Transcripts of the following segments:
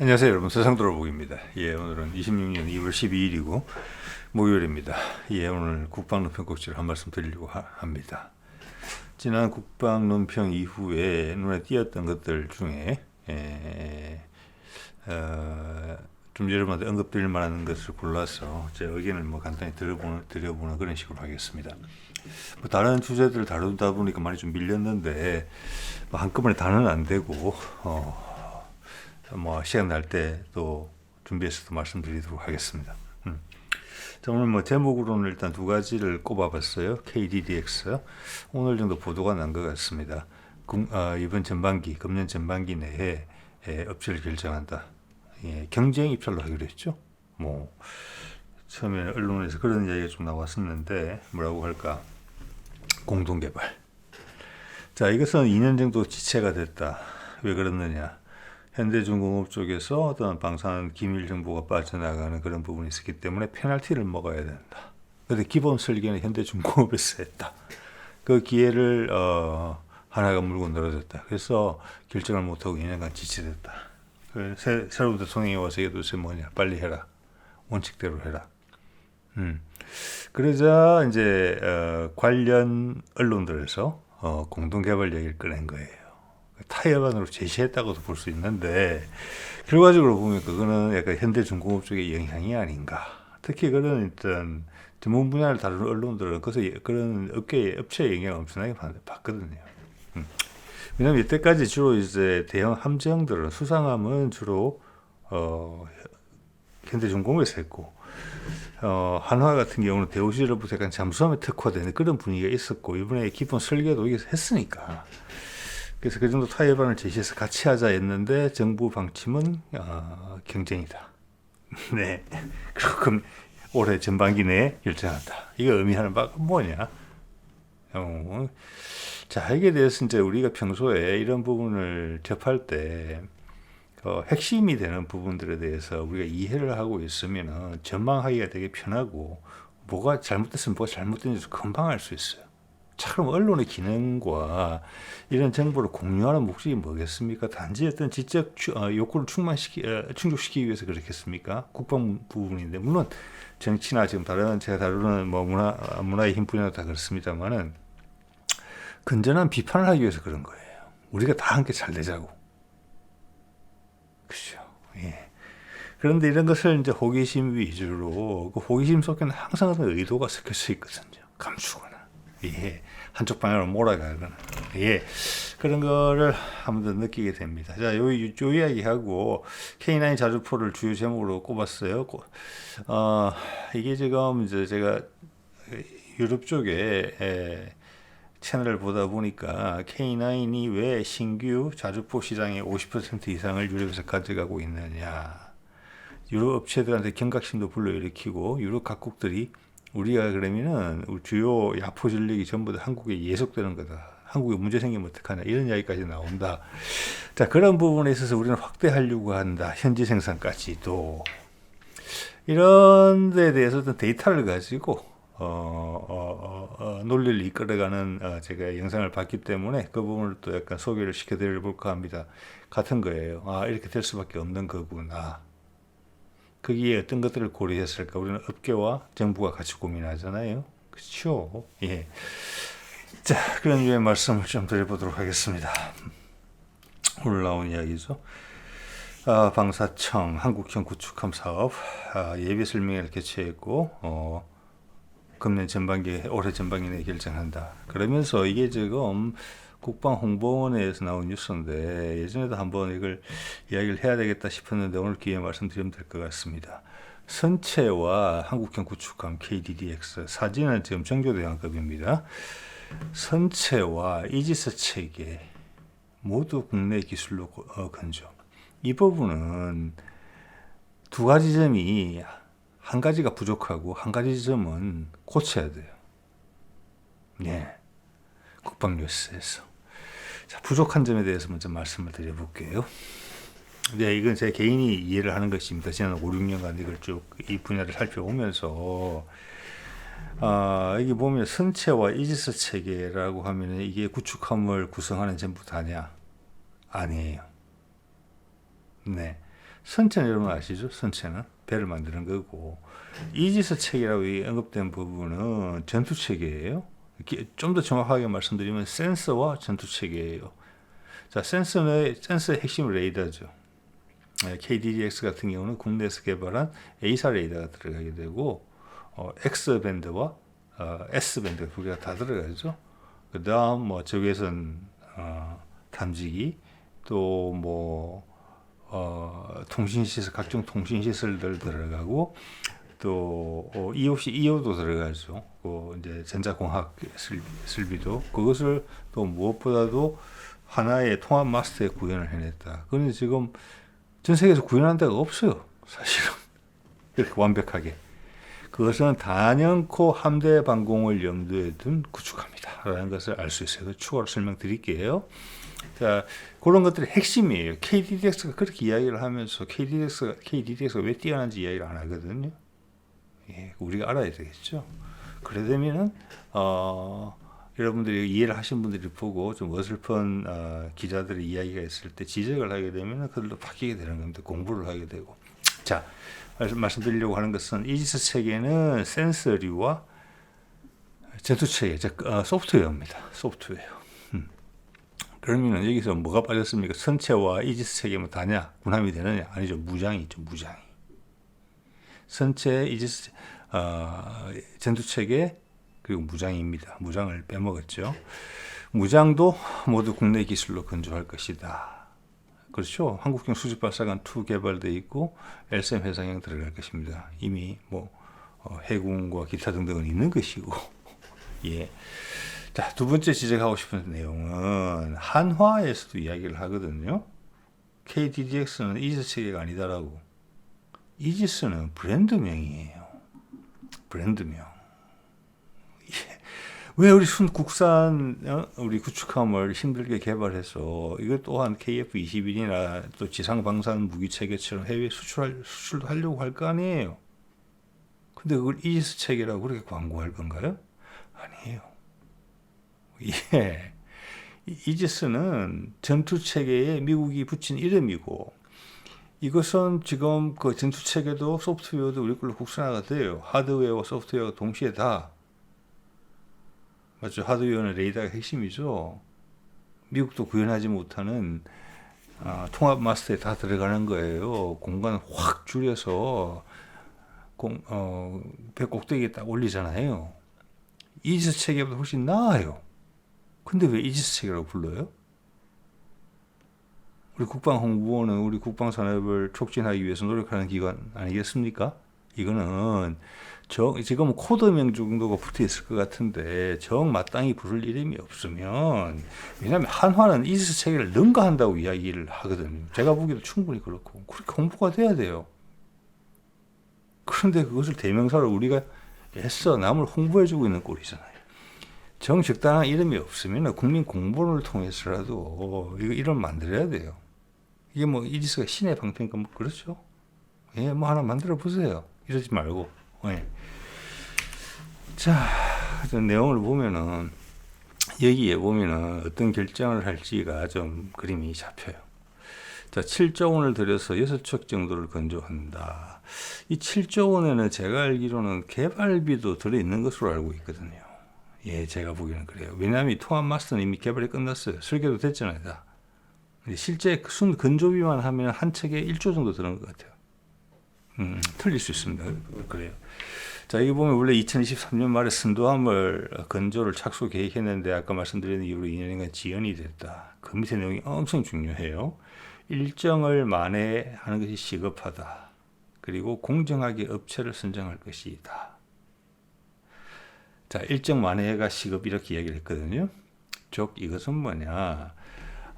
안녕하세요 여러분, 세상돌아보기입니다. 예, 오늘은 26년 2월 12일이고 목요일입니다. 예, 오늘 국방논평 한 말씀 드리려고 합니다. 지난 국방논평 이후에 눈에 띄었던 것들 중에 좀 여러분한테 언급드릴 만한 것을 골라서 제 의견을 간단히 드려보는 그런 식으로 하겠습니다. 다른 주제들을 다루다 보니까 많이 좀 밀렸는데 한꺼번에 다는 안 되고 시간 날 때 또 준비해서 또 말씀드리도록 하겠습니다. 자, 오늘 제목으로는 일단 두 가지를 꼽아봤어요. KDDX 오늘 정도 보도가 난 것 같습니다. 이번 전반기, 금년 전반기 내에 업체를 결정한다. 예, 경쟁 입찰로 하기로 했죠. 처음에 언론에서 그런 이야기가 좀 나왔었는데 뭐라고 할까? 공동개발. 자, 이것은 2년 정도 지체가 됐다. 왜 그렇느냐? 현대중공업 쪽에서 어떤 방사능 기밀 정보가 빠져나가는 그런 부분이 있었기 때문에 페널티를 먹어야 된다. 그런데 기본 설계는 현대중공업에서 했다. 그 기회를 하나가 물고 늘어졌다. 그래서 결정을 못하고 2년간 지체됐다. 새로운 대통령이 와서 이것도 뭐냐, 빨리 해라. 원칙대로 해라. 그러자 이제 관련 언론들에서 공동개발 얘기를 꺼낸 거예요. 타협안으로 제시했다고도 볼 수 있는데 결과적으로 보면 그거는 약간 현대중공업 쪽의 영향이 아닌가. 특히 그런 일단 전문 분야를 다루는 언론들은 그런 업체의 영향을 엄청나게 받거든요. 왜냐하면 이때까지 주로 이제 대형 함정들은 수상함은 주로 현대중공업에서 했고 한화 같은 경우는 대우시로부터 약간 잠수함에 특화되는 그런 분위기가 있었고 이번에 기본 설계도 여기서 했으니까. 그래서 그 정도 타협안을 제시해서 같이 하자 했는데 정부 방침은 경쟁이다. 네. 그럼 올해 전반기 내에 결정한다. 이거 의미하는 바가 뭐냐? 자, 여기에 대해서 이제 우리가 평소에 이런 부분을 접할 때 핵심이 되는 부분들에 대해서 우리가 이해를 하고 있으면 전망하기가 되게 편하고 뭐가 잘못됐으면 뭐가 잘못된지 금방 알 수 있어요. 자, 그럼 언론의 기능과 이런 정보를 공유하는 목적이 뭐겠습니까? 단지 어떤 지적 욕구를 충족시키기 위해서 그렇겠습니까? 국방 부분인데 물론 정치나 지금 제가 다루는 문화의 힘 분야도 다 그렇습니다만은 건전한 비판을 하기 위해서 그런 거예요. 우리가 다 함께 잘 되자고. 그렇죠. 예. 그런데 이런 것을 이제 호기심 위주로 그 호기심 속에는 항상 어떤 의도가 섞여 있거든요. 감추거나. 예, 한쪽 방향으로 몰아가거나, 예, 그런 거를 한 번 더 느끼게 됩니다. 자, 요 이야기하고 K9 자주포를 주요 제목으로 꼽았어요. 이게 지금 이제 제가 유럽 쪽에 채널을 보다 보니까 K9이 왜 신규 자주포 시장의 50% 이상을 유럽에서 가져가고 있느냐. 유럽 업체들한테 경각심도 불러일으키고 유럽 각국들이 우리가 그러면은 주요 야포 전력이 전부 다 한국에 예속되는 거다. 한국에 문제 생기면 어떡하냐. 이런 이야기까지 나온다. 자, 그런 부분에 있어서 우리는 확대하려고 한다. 현지 생산까지도. 이런 데에 대해서 어떤 데이터를 가지고 논리를 이끌어가는 제가 영상을 봤기 때문에 그 부분을 또 약간 소개를 시켜드려볼까 합니다. 같은 거예요. 이렇게 될 수밖에 없는 거구나. 거기에 어떤 것들을 고려했을까? 우리는 업계와 정부가 같이 고민하잖아요. 그렇죠? 예. 자, 그런 유의 말씀을 좀 드려보도록 하겠습니다. 오늘 나온 이야기죠. 방사청 한국형 구축함 사업 예비 설명회를 개최했고 금년 올해 전반기 내에 결정한다. 그러면서 이게 지금 국방홍보원에서 나온 뉴스인데 예전에도 한번 이걸 이야기를 해야 되겠다 싶었는데 오늘 기회에 말씀드리면 될 것 같습니다. 선체와 한국형 구축함 KDDX 사진은 지금 정교대왕급입니다. 선체와 이지스 체계 모두 국내 기술로 건조. 이 부분은 두 가지 점이 한 가지가 부족하고 한 가지 점은 고쳐야 돼요. 네. 국방뉴스에서. 자, 부족한 점에 대해서 먼저 말씀을 드려볼게요. 네, 이건 제 개인이 이해를 하는 것입니다. 지난 5, 6년간 이걸 쭉 이 분야를 살펴오면서 여기 보면 선체와 이지스 체계라고 하면 이게 구축함을 구성하는 전부 다냐? 아니에요. 네. 선체는 여러분 아시죠? 선체는 배를 만드는 거고, 이지스 체계라고 언급된 부분은 전투 체계예요. 좀 더 정확하게 말씀드리면 센서와 전투 체계예요. 자, 센서의 핵심 레이더죠. KDDX 같은 경우는 국내에서 개발한 A사 레이더가 들어가게 되고, X밴드와 S밴드 두 개가 다 들어가죠. 그 다음 뭐 적외선 탐지기, 또 뭐 통신시설, 각종 통신시설들 들어가고, 또 EO도 들어가죠. 이제 전자공학 설비도, 그것을 또 무엇보다도 하나의 통합 마스터에 구현을 해냈다. 그런데 지금 전 세계에서 구현한 데가 없어요, 사실은. 이렇게 완벽하게. 그것은 단연코 함대 방공을 염두에 둔 구축합니다 라는 것을 알 수 있어요. 추가로 설명드릴게요. 자, 그런 것들이 핵심이에요. KDDX가 그렇게 이야기를 하면서 KDDX가 왜 뛰어난지 이야기를 안 하거든요. 예, 우리가 알아야 되겠죠. 그러려면은 여러분들이 이해를 하신 분들이 보고 좀 어설픈 기자들의 이야기가 있을 때 지적을 하게 되면 그들도 바뀌게 되는 겁니다. 공부를 하게 되고. 자, 말씀드리려고 하는 것은 이지스 체계는 센서류와 전투 체계, 즉 소프트웨어입니다. 소프트웨어. 그러면 여기서 뭐가 빠졌습니까? 선체와 이지스 체계면 다냐? 군함이 되느냐? 아니죠. 무장이 있죠. 무장이. 선체, 이지스, 전투 체계, 그리고 무장입니다. 무장을 빼먹었죠. 무장도 모두 국내 기술로 건조할 것이다. 그렇죠. 한국형 수직 발사관 2 개발되어 있고 LSM 회상형 들어갈 것입니다. 이미 뭐 해군과 기타 등등은 있는 것이고. 예. 자, 두 번째 지적하고 싶은 내용은 한화에서도 이야기를 하거든요. KDDX는 이지스 체계가 아니다라고. 이지스는 브랜드명이에요. 브랜드명. 예. 왜 우리 국산 우리 구축함을 힘들게 개발해서 이것 또한 KF-21이나 또 지상방산 무기 체계처럼 해외 수출도 하려고 할 거 아니에요. 근데 그걸 이지스 체계라고 그렇게 광고할 건가요? 아니에요. 예. 이지스는 전투 체계에 미국이 붙인 이름이고, 이것은 지금 그 전투 체계도 소프트웨어도 우리 걸로 국산화가 돼요. 하드웨어와 소프트웨어가 동시에 다. 맞죠? 하드웨어는 레이더가 핵심이죠. 미국도 구현하지 못하는 통합 마스터에 다 들어가는 거예요. 공간을 확 줄여서 배 꼭대기에 딱 올리잖아요. 이지스 체계보다 훨씬 나아요. 근데 왜 이지스 체계라고 불러요? 우리 국방홍보원은 우리 국방산업을 촉진하기 위해서 노력하는 기관 아니겠습니까? 이거는 지금 코드명 정도가 붙어 있을 것 같은데 정마땅히 부를 이름이 없으면, 왜냐하면 한화는 이지스 체계를 능가한다고 이야기를 하거든요. 제가 보기에도 충분히 그렇고 그렇게 홍보가 돼야 돼요. 그런데 그것을 대명사로 우리가 애써 남을 홍보해주고 있는 꼴이잖아요. 정적당한 이름이 없으면 국민 공보를 통해서라도 이름 만들어야 돼요. 이게 뭐 이지스가 신의 방편이니까 뭐 그렇죠. 예, 뭐 하나 만들어 보세요. 이러지 말고. 예. 자, 내용을 보면은 여기에 보면은 어떤 결정을 할지가 좀 그림이 잡혀요. 자, 7조 원을 들여서 6척 정도를 건조한다. 이 7조 원에는 제가 알기로는 개발비도 들어있는 것으로 알고 있거든요. 예, 제가 보기에는 그래요. 왜냐하면 통합 마스터는 이미 개발이 끝났어요. 설계도 됐잖아요, 다. 실제 순 건조비만 하면 한 척에 1조 정도 드는 것 같아요. 틀릴 수 있습니다. 그래요. 자, 여기 보면 원래 2023년 말에 선도함을 건조를 착수 계획했는데 아까 말씀드린 이후로 2년간 지연이 됐다. 그 밑에 내용이 엄청 중요해요. 일정을 만회하는 것이 시급하다. 그리고 공정하게 업체를 선정할 것이다. 자, 일정 만회가 시급 이렇게 이야기를 했거든요. 즉 이것은 뭐냐?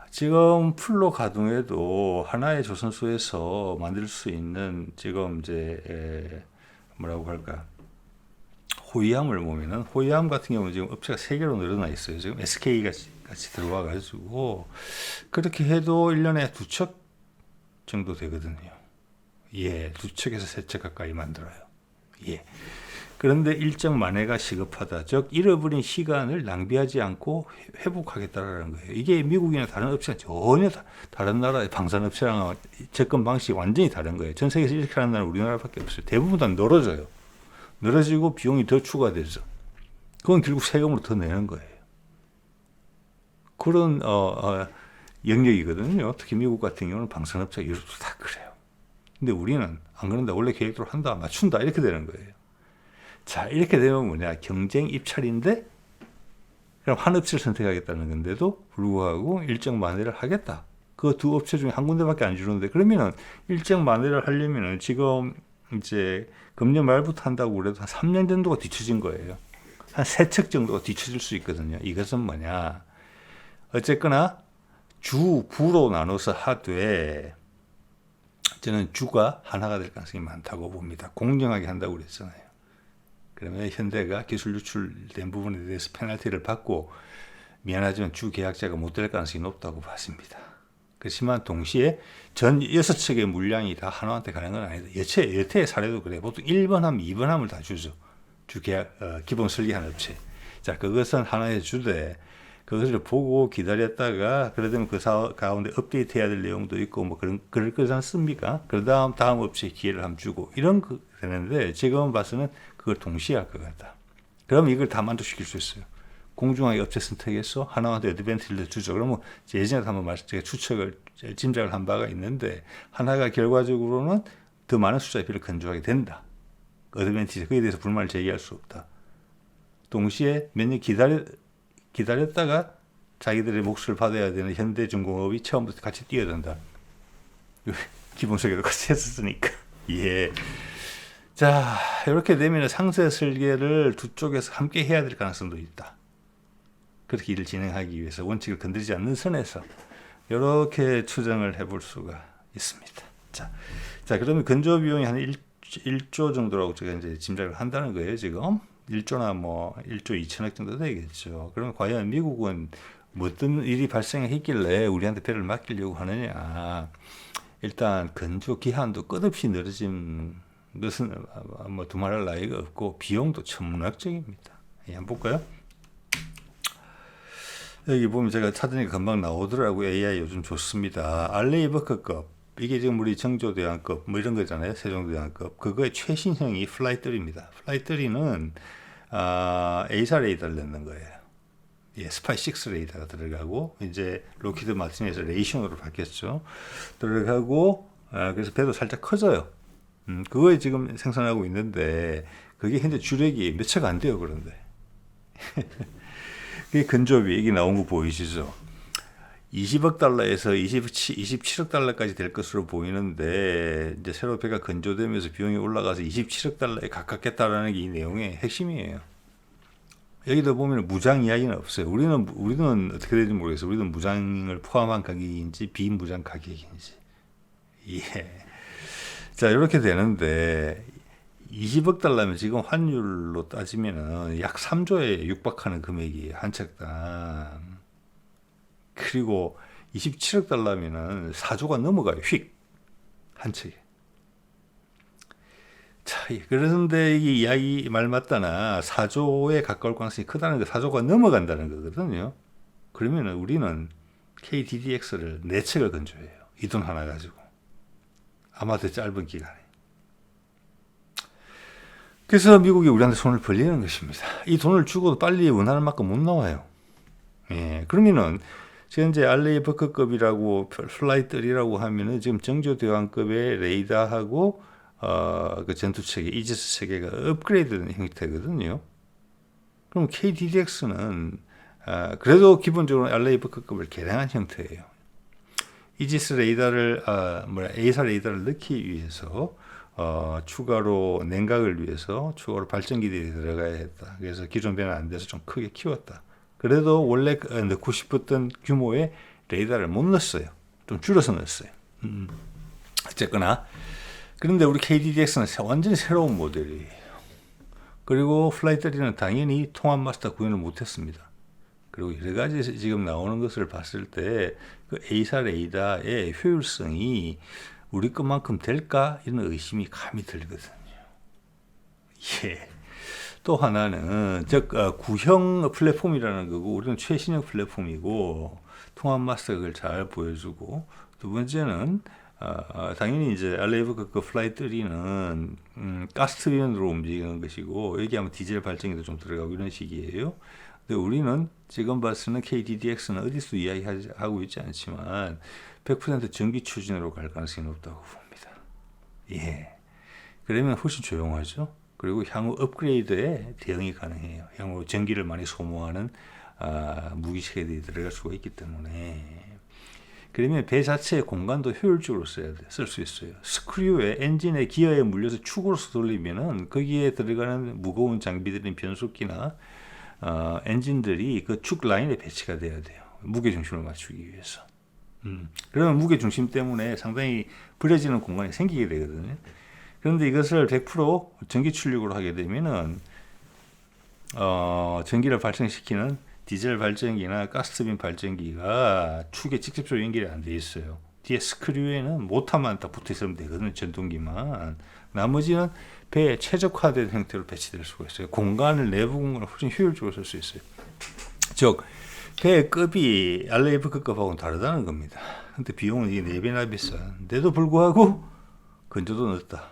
지금 풀로 가동해도 하나의 조선소에서 만들 수 있는 지금 이제 뭐라고 할까? 호위함을 보면은 호위함 같은 경우는 지금 업체가 3개로 늘어나 있어요. 지금 SK 같이 들어와 가지고 그렇게 해도 1년에 2척 정도 되거든요. 예, 2척에서 3척 가까이 만들어요. 예. 그런데 일정 만회가 시급하다. 즉 잃어버린 시간을 낭비하지 않고 회복하겠다라는 거예요. 이게 미국이나 다른 업체가 전혀 다른 나라의 방산업체랑 접근 방식이 완전히 다른 거예요. 전 세계에서 이렇게 하는 나라는 우리나라밖에 없어요. 대부분 다 늘어져요. 늘어지고 비용이 더 추가되죠. 그건 결국 세금으로 더 내는 거예요. 그런 영역이거든요. 특히 미국 같은 경우는 방산업체가 유럽도 다 그래요. 근데 우리는 안 그런다. 원래 계획대로 한다. 맞춘다. 이렇게 되는 거예요. 자, 이렇게 되면 뭐냐. 경쟁 입찰인데 그럼 한 업체를 선택하겠다는 건데도 불구하고 일정 만회를 하겠다. 그 두 업체 중에 한 군데밖에 안 주는데 그러면은 일정 만회를 하려면은 지금 이제 금년 말부터 한다고 그래도 한 3년 정도가 뒤쳐진 거예요. 한 3척 정도가 뒤쳐질 수 있거든요. 이것은 뭐냐. 어쨌거나 주, 부로 나눠서 하되 저는 주가 하나가 될 가능성이 많다고 봅니다. 공정하게 한다고 그랬잖아요. 그러면 현대가 기술 유출된 부분에 대해서 페널티를 받고 미안하지만 주 계약자가 못 될 가능성이 높다고 봤습니다. 그렇지만 동시에 전 6척의 물량이 다 하나한테 가는 건 아니다. 여태의 사례도 그래. 보통 1번 하면 2번 하면 다 주죠. 주 계약, 기본 설계한 업체. 자, 그것은 하나에 주되 그것을 보고 기다렸다가 그러면 그 사업 가운데 업데이트 해야 될 내용도 있고 뭐 그럴 거지 않습니까? 그 다음 업체에 기회를 한번 주고 이런 거 되는데 지금 봐서는 그걸 동시에 할 것 같다. 그럼 이걸 다 만족시킬 수 있어요. 공정하게 업체 선택해서 하나한테 어드밴티지를 주죠. 그러면 예전에 한번 제가 짐작을 한 바가 있는데 하나가 결과적으로는 더 많은 숫자의 비를 건조하게 된다. 어드밴티지 그에 대해서 불만을 제기할 수 없다. 동시에 몇 년 기다렸다가 자기들의 몫을 받아야 되는 현대중공업이 처음부터 같이 뛰어든다. 기본 설계도 같이 했었으니까. 예. 자, 이렇게 되면 상세 설계를 두 쪽에서 함께 해야 될 가능성도 있다. 그렇게 일을 진행하기 위해서 원칙을 건드리지 않는 선에서 이렇게 추정을 해볼 수가 있습니다. 자, 그러면 건조 비용이 한 1조 정도라고 제가 이제 짐작을 한다는 거예요, 지금. 1조나 뭐 1조 2천억 정도 되겠죠. 그러면 과연 미국은 어떤 일이 발생했길래 우리한테 배를 맡기려고 하느냐. 일단 건조 기한도 끝없이 늘어진 것은 뭐 두말할 나위가 없고 비용도 천문학적입니다. 한번 볼까요? 여기 보면 제가 찾으니까 금방 나오더라고요. AI 요즘 좋습니다. 알레이버크급 이게 지금 우리 정조대왕급 뭐 이런 거잖아요. 세종대왕급 그거의 최신형이 플라이3입니다. 플라이3는 A사 레이더를 넣는 거예요. 예, 스파이6 레이더가 들어가고 이제 로키드 마틴에서 레이션으로 바뀌었죠. 들어가고 그래서 배도 살짝 커져요. 그거에 지금 생산하고 있는데 그게 현재 주력이 몇 척 안 돼요. 그런데 그게 근접이 이게 나온 거 보이시죠? 20억 달러에서 27억 달러까지 될 것으로 보이는데 이제 새로 배가 건조되면서 비용이 올라가서 27억 달러에 가깝겠다라는 게 이 내용의 핵심이에요. 여기도 보면 무장 이야기는 없어요. 우리는 어떻게 되는지 모르겠어요. 우리는 무장을 포함한 가격인지 비무장 가격인지. 예. 자, 이렇게 되는데 20억 달러면 지금 환율로 따지면은 약 3조에 육박하는 금액이 한 척당. 그리고 27억 달러면은 4조가 넘어가요. 휙. 한 척에. 자, 그런데 이 이야기 말 맞다나 4조에 가까울 가능성이 크다는 거 4조가 넘어간다는 거거든요. 그러면은 우리는 KDDX를 4척을 건조해요. 이 돈 하나 가지고. 아마 더 짧은 기간에. 그래서 미국이 우리한테 손을 벌리는 것입니다. 이 돈을 주고도 빨리 원하는 만큼 못 나와요. 예, 그러면은 현재 알레이버크급이라고 플라이3라고 하면은 지금 정조대왕급의 레이더하고 그 전투체계 이지스 체계가 업그레이드된 형태거든요. 그럼 KDDX는 그래도 기본적으로 알레이버크급을 개량한 형태예요. 이지스 레이더를 A사 레이더를 넣기 위해서 추가로 냉각을 위해서 추가로 발전기들이 들어가야 했다. 그래서 기존 배는 안 돼서 좀 크게 키웠다. 그래도 원래 넣고 싶었던 규모의 레이더를 못 넣었어요. 좀 줄여서 넣었어요. 어쨌거나 그런데 우리 KDDX는 완전히 새로운 모델이에요. 그리고 플라이3는 당연히 통합 마스터 구현을 못했습니다. 그리고 여러 가지 지금 나오는 것을 봤을 때 그 A사 레이더의 효율성이 우리 것만큼 될까? 이런 의심이 감이 들거든요. 예. 또 하나는 즉 구형 플랫폼이라는 거고 우리는 최신형 플랫폼이고 통합 마스터가 그걸 잘 보여주고 두 번째는 당연히 이제 알레이브 그 플라이 3는 가스 터빈으로 움직이는 것이고 여기 아마 디젤 발전기도 좀 들어가고 이런 식이에요. 근데 우리는 지금 봐서는 KDDX는 어디서 이야기하고 있지 않지만 100% 전기 추진으로 갈 가능성이 높다고 봅니다. 예. 그러면 훨씬 조용하죠. 그리고 향후 업그레이드에 대응이 가능해요. 향후 전기를 많이 소모하는 무기체계들이 들어갈 수가 있기 때문에 그러면 배 자체의 공간도 효율적으로 쓸 수 있어요. 스크류에 엔진의 기어에 물려서 축으로서 돌리면은 거기에 들어가는 무거운 장비들인 변속기나 엔진들이 그 축 라인에 배치가 돼야 돼요. 무게 중심을 맞추기 위해서. 그러면 무게 중심 때문에 상당히 부려지는 공간이 생기게 되거든요. 그런데 이것을 100% 전기 출력으로 하게 되면은 전기를 발생시키는 디젤 발전기나 가스터빈 발전기가 축에 직접적으로 연결이 안 돼 있어요. 뒤에 스크류에는 모터만 딱 붙어 있으면 되거든요. 전동기만. 나머지는 배에 최적화된 형태로 배치될 수가 있어요. 공간을 내부 공간을 훨씬 효율적으로 쓸 수 있어요. 즉 배의 급이 알레이브 급하고는 다르다는 겁니다. 근데 비용은 이게 4배나 비싼데도 불구하고 건조도 늦다.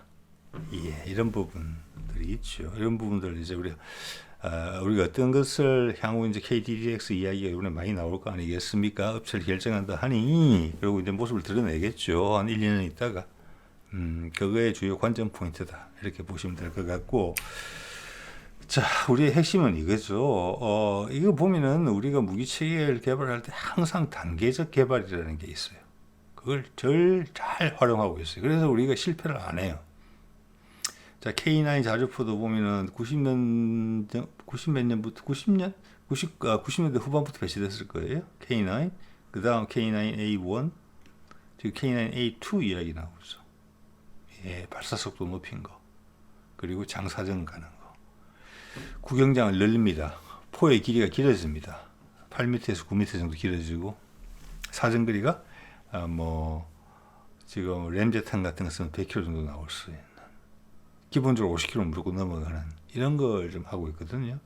예, 이런 부분들이 있죠. 이런 부분들 이제 우리가 어떤 것을 향후 이제 KDDX 이야기가 이번에 많이 나올 거 아니겠습니까? 업체를 결정한다 하니 그리고 이제 모습을 드러내겠죠. 한 1, 2년 있다가 그거의 주요 관전 포인트다 이렇게 보시면 될 것 같고. 자, 우리의 핵심은 이거죠. 이거 보면은 우리가 무기체계를 개발할 때 항상 단계적 개발이라는 게 있어요. 그걸 잘 활용하고 있어요. 그래서 우리가 실패를 안 해요. 자, K9 자주포도 보면은 90년대 후반부터 배치됐을 거예요. K9. 그 다음 K9A1, 지금 K9A2 이야기 나오고 있어. 예, 발사 속도 높인 거. 그리고 장사정 가는 거. 구경장을 늘립니다. 포의 길이가 길어집니다. 8m에서 9m 정도 길어지고, 사정거리가, 지금 램제탄 같은 거 쓰면 100km 정도 나올 수 있는. 기본적으로 50km 무조건 넘어가는 이런 걸 좀 하고 있거든요.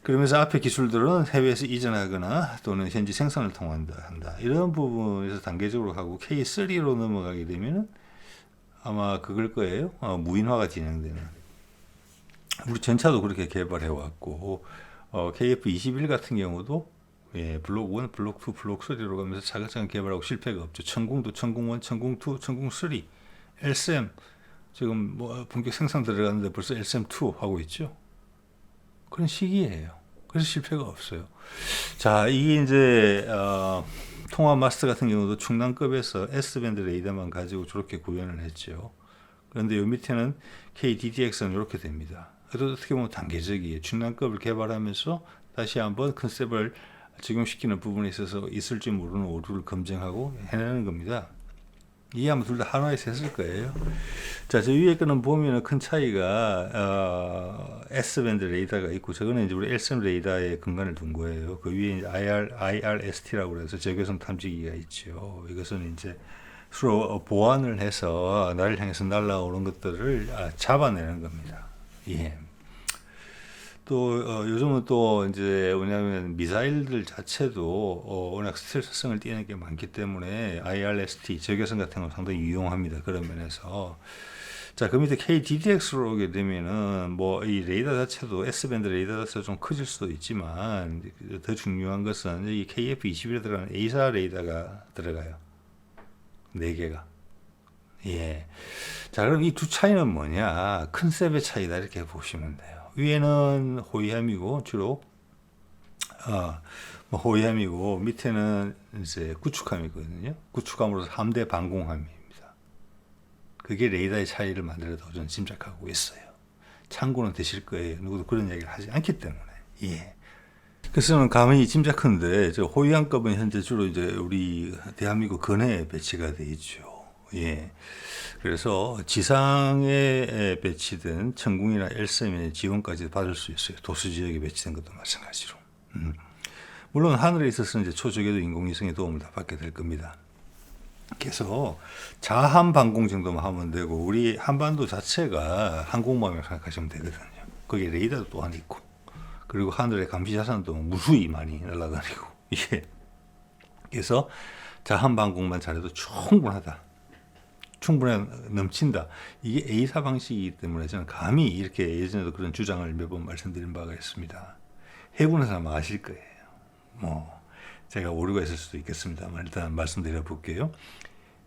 그러면서 앞에 기술들은 해외에서 이전하거나 또는 현지 생산을 통한다. 이런 부분에서 단계적으로 하고 K3로 넘어가게 되면은 아마 그걸 거예요. 무인화가 진행되는. 우리 전차도 그렇게 개발해 왔고 KF-21 같은 경우도 블록 1, 블록 2, 블록 3로 가면서 차근차근 개발하고 실패가 없죠. 천궁도 천궁 1, 천궁 2, 천궁 3, LSM 지금 본격 생산 들어갔는데 벌써 LSM2 하고 있죠. 그런 시기예요. 그래서 실패가 없어요. 자, 이게 이제 통합 마스터 같은 경우도 충남급에서 S밴드 레이더만 가지고 저렇게 구현을 했죠. 그런데 요 밑에는 KDDX는 이렇게 됩니다. 그래도 어떻게 보면 단계적이에요. 충남급을 개발하면서 다시 한번 컨셉을 적용시키는 부분에 있어서 있을지 모르는 오류를 검증하고 해내는 겁니다. 이게 아마 둘 다 하나에서 했을 거예요. 자, 저 위에 거는 보면은 큰 차이가 S밴드 레이더가 있고 저거는 이제 우리 LSM 레이더에 근간을 둔 거예요. 그 위에 이제 IRST라고 해서 적외선 탐지기가 있죠. 이것은 이제 서로 보완을 해서 나를 향해서 날아오는 것들을 잡아내는 겁니다. 예. 또 요즘은 또 이제 뭐냐면 미사일들 자체도 워낙 스텔스성을 띠는 게 많기 때문에 IRST 적외선 같은 거 상당히 유용합니다. 그런 면에서 자, 그 밑에 KDDX로 오게 되면은 이 레이더 자체도 S밴드 레이더 자체가 좀 커질 수도 있지만 더 중요한 것은 이 KF-21에 들어가는 A사 레이더가 들어가요. 4개가. 예. 자, 그럼 이 두 차이는 뭐냐? 컨셉의 차이다 이렇게 보시면 돼요. 위에는 호위함이고 주로 호위함이고 밑에는 이제 구축함이거든요. 구축함으로서 함대 방공함입니다. 그게 레이더의 차이를 만들어도 저는 짐작하고 있어요. 참고는 되실 거예요. 누구도 그런 얘기를 하지 않기 때문에. 예. 그래서 저는 감히 짐작한데 저 호위함급은 현재 주로 이제 우리 대한민국 근해에 배치가 돼 있죠. 예. 그래서 지상에 배치된 천궁이나 LSM의 지원까지 받을 수 있어요. 도시 지역에 배치된 것도 마찬가지로. 물론 하늘에 있어서 이제 초저궤도 인공위성의 도움을 다 받게 될 겁니다. 그래서 자함 방공 정도만 하면 되고 우리 한반도 자체가 항공모함이라고 생각하시면 되거든요. 거기에 레이더도 또한 있고, 그리고 하늘의 감시 자산도 무수히 많이 날아다니고, 이게 그래서 자한 방공만 잘해도 충분해 넘친다. 이게 A사 방식이기 때문에 저는 감히 이렇게 예전에도 그런 주장을 몇 번 말씀드린 바가 있습니다. 해군에서 아마 아실 거예요. 뭐 제가 오류가 있을 수도 있겠습니다만 일단 말씀드려 볼게요.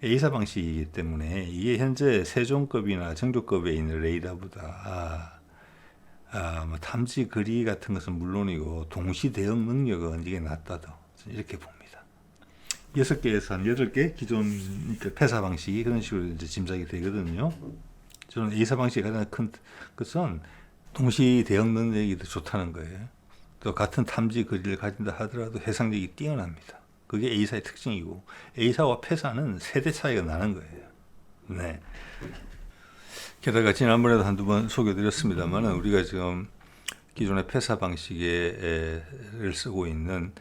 A사 방식이기 때문에 이게 현재 세종급이나 정조급에 있는 레이더보다 뭐 탐지 거리 같은 것은 물론이고 동시 대응 능력은 이게 낮다도 이렇게 봅니다. 6개에서 한 8개 기존 폐사 방식이 그런 식으로 이제 짐작이 되거든요. 저는 A사 방식의 가장 큰 것은 동시 대응 능력이 더 좋다는 거예요. 또 같은 탐지 거리를 가진다 하더라도 해상력이 뛰어납니다. 그게 A사의 특징이고, A사와 폐사는 세대 차이가 나는 거예요. 네. 게다가 지난번에도 한두 번 소개드렸습니다만 우리가 지금 기존의 폐사 방식을 쓰고 있는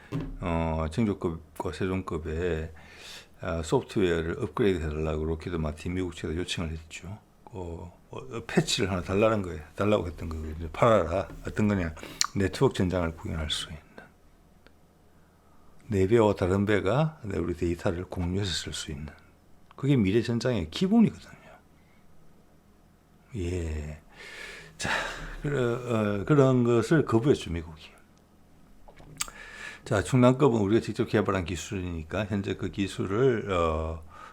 정조급과 세종급의 소프트웨어를 업그레이드 해달라고 로키드 마틴 미국 측에서 요청을 했죠. 패치를 하나 달라는 거예요. 달라고 했던 거 팔아라. 어떤 거냐? 네트워크 전장을 구현할 수 있는 4배와 다른 배가 우리 데이터를 공유해서 쓸 수 있는, 그게 미래 전장의 기본이거든요. 예. 자, 그런 것을 거부했죠, 미국이. 자, 중단급은 우리가 직접 개발한 기술이니까 현재 그 기술을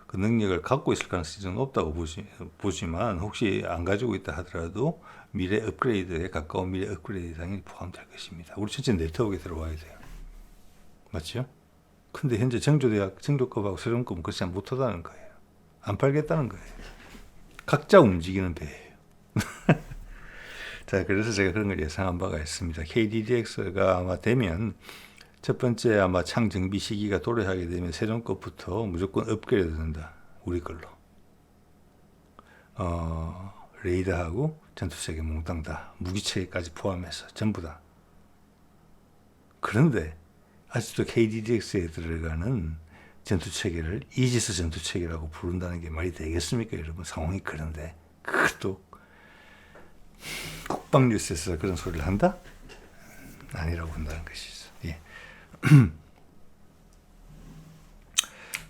그 능력을 갖고 있을 가능성이 좀 높다고 보지만 혹시 안 가지고 있다 하더라도 미래 업그레이드에 가까운 미래 업그레이드 당연히 포함될 것입니다. 우리 전체 네트워크에 들어와야 돼요. 맞죠? 근데 현재 정조급하고 세종급은 그렇지 못하다는 거예요. 안 팔겠다는 거예요. 각자 움직이는 배예요. 자, 그래서 제가 그런 걸 예상한 바가 있습니다. KDDX가 아마 되면 첫 번째 아마 창정비 시기가 도래하게 되면 세종급부터 무조건 업그레이드 된다. 우리 걸로. 레이더하고 전투체계 몽땅 다. 무기체계까지 포함해서 전부 다. 그런데 아직도 KDDX에 들어가는 전투체계를 이지스 전투체계라고 부른다는 게 말이 되겠습니까, 여러분? 상황이 그런데 그것도 국방뉴스에서 그런 소리를 한다? 아니라고 본다는 것이죠. 예.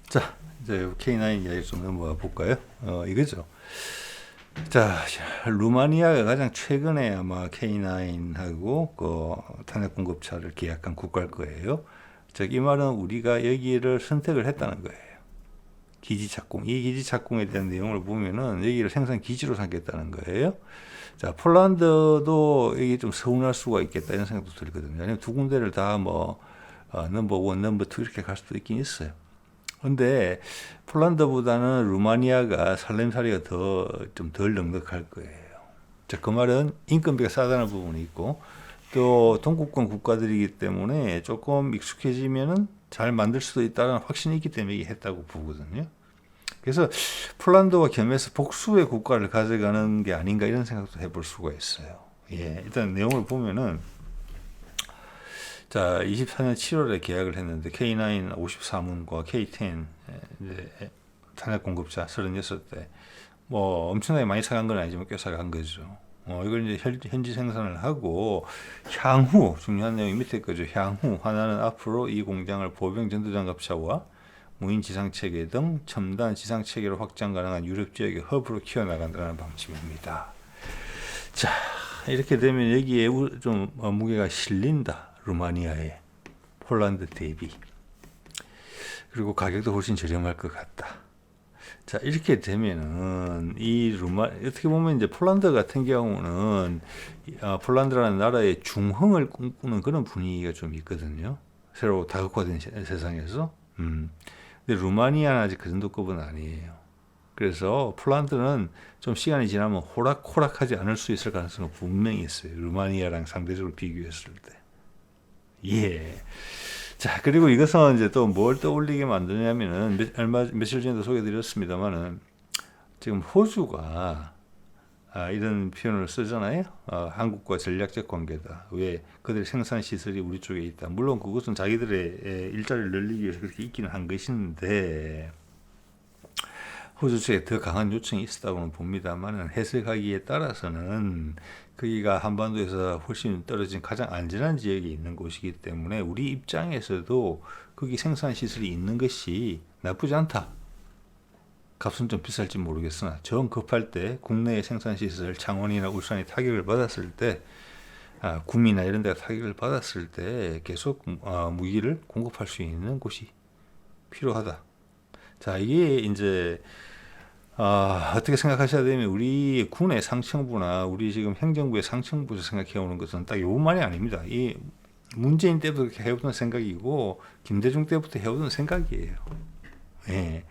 자, 이제 K9 이야기 좀 넘어가 볼까요? 이거죠. 자, 루마니아가 가장 최근에 아마 K9하고 그 탄약 공급차를 계약한 국가일 거예요. 즉, 이 말은 우리가 여기를 선택을 했다는 거예요. 기지 착공. 이 기지 착공에 대한 내용을 보면은 여기를 생산 기지로 삼겠다는 거예요. 자, 폴란드도 이게 좀 서운할 수가 있겠다 이런 생각도 들거든요. 왜냐면 두 군데를 다 넘버 1, 넘버 2 이렇게 갈 수도 있긴 있어요. 근데 폴란드보다는 루마니아가 살림살이가 좀 덜 넉넉할 거예요. 자, 그 말은 인건비가 싸다는 부분이 있고 또 동구권 국가들이기 때문에 조금 익숙해지면은 잘 만들 수도 있다는 확신이 있기 때문에 했다고 보거든요. 그래서 폴란드와 겸해서 복수의 국가를 가져가는 게 아닌가 이런 생각도 해볼 수가 있어요. 예, 일단 내용을 보면은 자, 24년 7월에 계약을 했는데 K9 54문과 K10 이제 탄약 공급자 36대 뭐 엄청나게 많이 사간 건 아니지만 꽤 사간 거죠. 이걸 이제 현지 생산을 하고 향후 중요한 내용이 밑에 거죠. 향후 하나는 앞으로 이 공장을 보병 전투장갑차와 무인 지상체계 등 첨단 지상체계로 확장 가능한 유럽 지역의 허브로 키워나간다는 방침입니다. 자, 이렇게 되면 여기에 좀 무게가 실린다. 루마니아에 폴란드 대비. 그리고 가격도 훨씬 저렴할 것 같다. 자, 이렇게 되면은 어떻게 보면 이제 폴란드 같은 경우는 폴란드라는 나라의 중흥을 꿈꾸는 그런 분위기가 좀 있거든요. 새로 다각화된 세상에서. 근데 루마니아는 아직 그 정도급은 아니에요. 그래서 폴란드는 좀 시간이 지나면 호락호락하지 않을 수 있을 가능성은 분명히 있어요. 루마니아랑 상대적으로 비교했을 때. 예. 자, 그리고 이것은 이제 또 뭘 떠올리게 만드냐면은 며칠 전에도 소개드렸습니다만은 지금 호주가 이런 표현을 쓰잖아요. 한국과 전략적 관계다. 왜 그들의 생산 시설이 우리 쪽에 있다. 물론 그것은 자기들의 일자리를 늘리기 위해서 그렇게 있기는 한 것인데 호주 측에 더 강한 요청이 있었다고는 봅니다만 해석하기에 따라서는 거기가 한반도에서 훨씬 떨어진 가장 안전한 지역에 있는 곳이기 때문에 우리 입장에서도 거기 생산시설이 있는 것이 나쁘지 않다. 값은 좀 비쌀지 모르겠으나 정 급할 때 국내의 생산시설 창원이나 울산이 타격을 받았을 때 구미나 이런 데가 타격을 받았을 때 계속 무기를 공급할 수 있는 곳이 필요하다. 자, 이게 이제 어떻게 생각하셔야 되면 우리 군의 상층부나 우리 지금 행정부의 상층부에서 생각해 오는 것은 딱 요만이 아닙니다. 이 문재인 때부터 해오던 생각이고 김대중 때부터 해오던 생각이에요. 예.